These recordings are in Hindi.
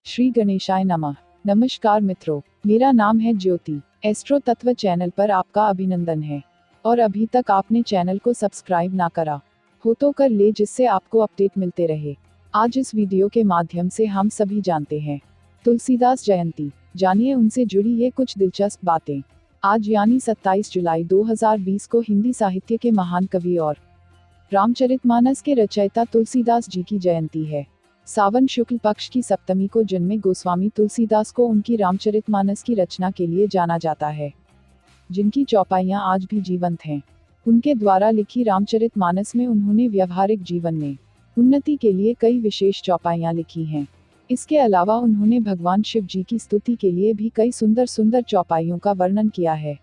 श्री गणेशाय नमः। नमस्कार मित्रों, मेरा नाम है ज्योति। एस्ट्रो तत्व चैनल पर आपका अभिनंदन है। और अभी तक आपने चैनल को सब्सक्राइब ना करा हो तो कर ले, जिससे आपको अपडेट मिलते रहे। आज इस वीडियो के माध्यम से हम सभी जानते हैं तुलसीदास जयंती। जानिए उनसे जुड़ी ये कुछ दिलचस्प बातें। आज यानी 27 जुलाई 2020 को हिंदी साहित्य के महान कवि और रामचरितमानस के रचयिता तुलसीदास जी की जयंती है। सावन शुक्ल पक्ष की सप्तमी को जन्मे गोस्वामी तुलसीदास को उनकी रामचरितमानस की रचना के लिए जाना जाता है, जिनकी चौपाइयां आज भी जीवंत हैं। उनके द्वारा लिखी रामचरितमानस में उन्होंने व्यवहारिक जीवन में उन्नति के लिए कई विशेष चौपाइयां लिखी हैं। इसके अलावा उन्होंने भगवान शिव जी की स्तुति के लिए भी कई सुंदर सुंदर चौपाइयों का वर्णन किया है।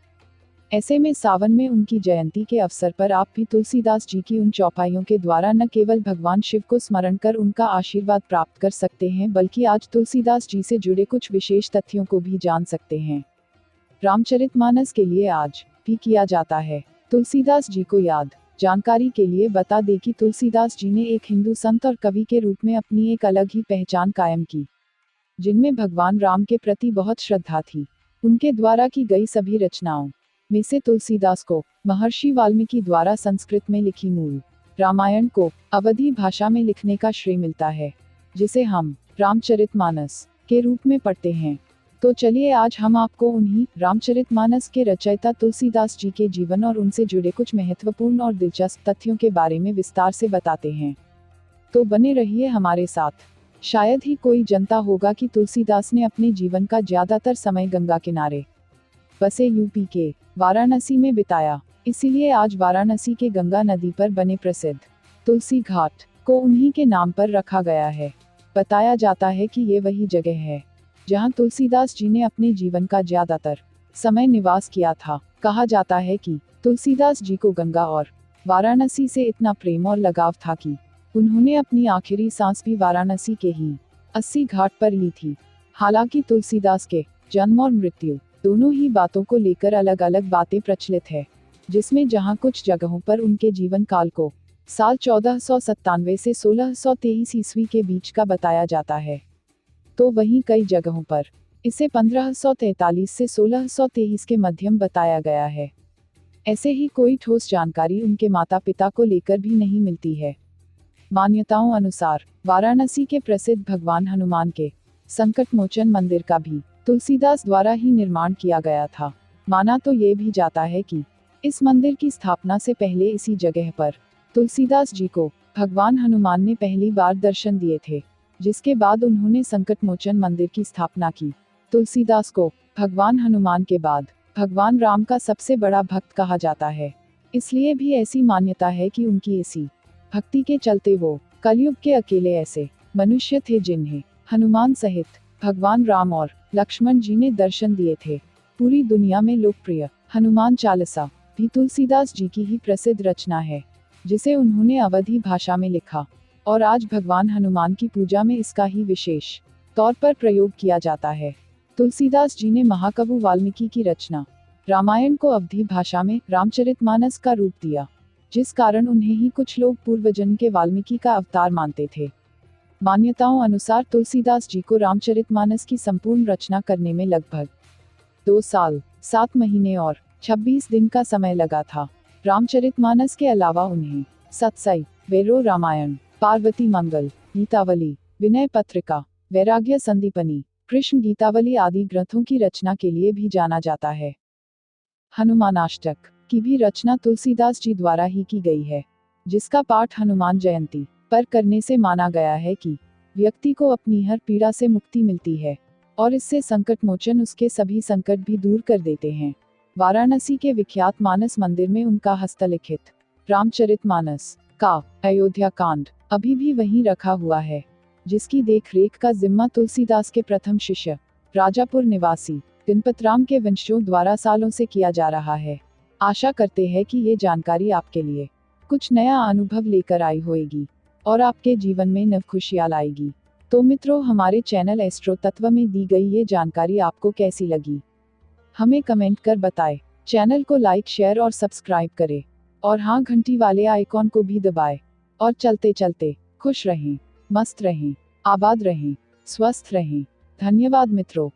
ऐसे में सावन में उनकी जयंती के अवसर पर आप भी तुलसीदास जी की उन चौपाइयों के द्वारा न केवल भगवान शिव को स्मरण कर उनका आशीर्वाद प्राप्त कर सकते हैं, बल्कि आज तुलसीदास जी से जुड़े कुछ विशेष तथ्यों को भी जान सकते हैं। रामचरितमानस के लिए आज भी किया जाता है तुलसीदास जी को याद। जानकारी के लिए बता दें कि तुलसीदास जी ने एक हिंदू संत और कवि के रूप में अपनी एक अलग ही पहचान कायम की, जिनमें भगवान राम के प्रति बहुत श्रद्धा थी। उनके द्वारा की गई सभी रचनाओं में से तुलसीदास को महर्षि वाल्मीकि द्वारा संस्कृत में लिखी मूल रामायण को अवधी भाषा में लिखने का श्रेय मिलता है, जिसे हम रामचरितमानस के रूप में पढ़ते हैं। तो चलिए आज हम आपको उन्हीं रामचरितमानस के रचयिता तुलसीदास जी के जीवन और उनसे जुड़े कुछ महत्वपूर्ण और दिलचस्प तथ्यों के बारे में विस्तार से बताते हैं। तो बने रहिए हमारे साथ। शायद ही कोई जानता होगा कि तुलसीदास ने अपने जीवन का ज्यादातर समय गंगा किनारे बसे यूपी के वाराणसी में बिताया। इसीलिए आज वाराणसी के गंगा नदी पर बने प्रसिद्ध तुलसी घाट को उन्हीं के नाम पर रखा गया है। बताया जाता है कि ये वही जगह है जहां तुलसीदास जी ने अपने जीवन का ज्यादातर समय निवास किया था। कहा जाता है कि तुलसीदास जी को गंगा और वाराणसी से इतना प्रेम और लगाव था कि उन्होंने अपनी आखिरी सांस भी वाराणसी के ही 80 घाट पर ली थी। हालांकि तुलसीदास के जन्म और मृत्यु दोनों ही बातों को लेकर अलग अलग बातें प्रचलित है, जिसमें जहां कुछ जगहों पर उनके जीवन काल को साल 1497 से 1623 ईस्वी के बीच का बताया जाता है, तो वहीं कई जगहों पर इसे 1543 से 1623 के मध्यम बताया गया है। ऐसे ही कोई ठोस जानकारी उनके माता पिता को लेकर भी नहीं मिलती है। मान्यताओं अनुसार वाराणसी के प्रसिद्ध भगवान हनुमान के संकट मोचन मंदिर का भी तुलसीदास द्वारा ही निर्माण किया गया था। माना तो ये भी जाता है कि इस मंदिर की स्थापना से पहले इसी जगह पर तुलसीदास जी को भगवान हनुमान ने पहली बार दर्शन दिए थे, जिसके बाद उन्होंने संकट मोचन मंदिर की स्थापना की। तुलसीदास को भगवान हनुमान के बाद भगवान राम का सबसे बड़ा भक्त कहा जाता है। इसलिए भी ऐसी मान्यता है कि उनकी इसी भक्ति के चलते वो कलयुग के अकेले ऐसे मनुष्य थे जिन्हें हनुमान सहित भगवान राम और लक्ष्मण जी ने दर्शन दिए थे। पूरी दुनिया में लोकप्रिय हनुमान चालीसा भी तुलसीदास जी की ही प्रसिद्ध रचना है, जिसे उन्होंने अवधी भाषा में लिखा, और आज भगवान हनुमान की पूजा में इसका ही विशेष तौर पर प्रयोग किया जाता है। तुलसीदास जी ने महाकवि वाल्मीकि की रचना रामायण को अवधी भाषा में रामचरितमानस का रूप दिया, जिस कारण उन्हें ही कुछ लोग पूर्वजन्म के वाल्मीकि का अवतार मानते थे। मान्यताओं अनुसार तुलसीदास जी को रामचरितमानस की संपूर्ण रचना करने में लगभग 2 साल 7 महीने और 26 दिन का समय लगा था। रामचरितमानस के अलावा उन्हें सतसई, वैरो रामायण, पार्वती मंगल, गीतावली, विनय पत्रिका, वैराग्य संदीपनी, कृष्ण गीतावली आदि ग्रंथों की रचना के लिए भी जाना जाता है। हनुमानाष्टक की भी रचना तुलसीदास जी द्वारा ही की गई है, जिसका पाठ हनुमान जयंती पर करने से माना गया है कि व्यक्ति को अपनी हर पीड़ा से मुक्ति मिलती है, और इससे संकट मोचन उसके सभी संकट भी दूर कर देते हैं। वाराणसी के विख्यात मानस मंदिर में उनका हस्तलिखित रामचरितमानस का अयोध्या कांड अभी भी वहीं रखा हुआ है, जिसकी देखरेख का जिम्मा तुलसीदास के प्रथम शिष्य राजापुर निवासी गणपतराम के वंशजों द्वारा सालों से किया जा रहा है। आशा करते हैं कि ये जानकारी आपके लिए कुछ नया अनुभव लेकर आई होगी और आपके जीवन में नव खुशियां लाएगी। तो मित्रों, हमारे चैनल एस्ट्रो तत्व में दी गई ये जानकारी आपको कैसी लगी, हमें कमेंट कर बताएं। चैनल को लाइक, शेयर और सब्सक्राइब करें, और हाँ, घंटी वाले आइकॉन को भी दबाएं। और चलते चलते खुश रहें, मस्त रहें, आबाद रहें। स्वस्थ रहें। धन्यवाद मित्रों।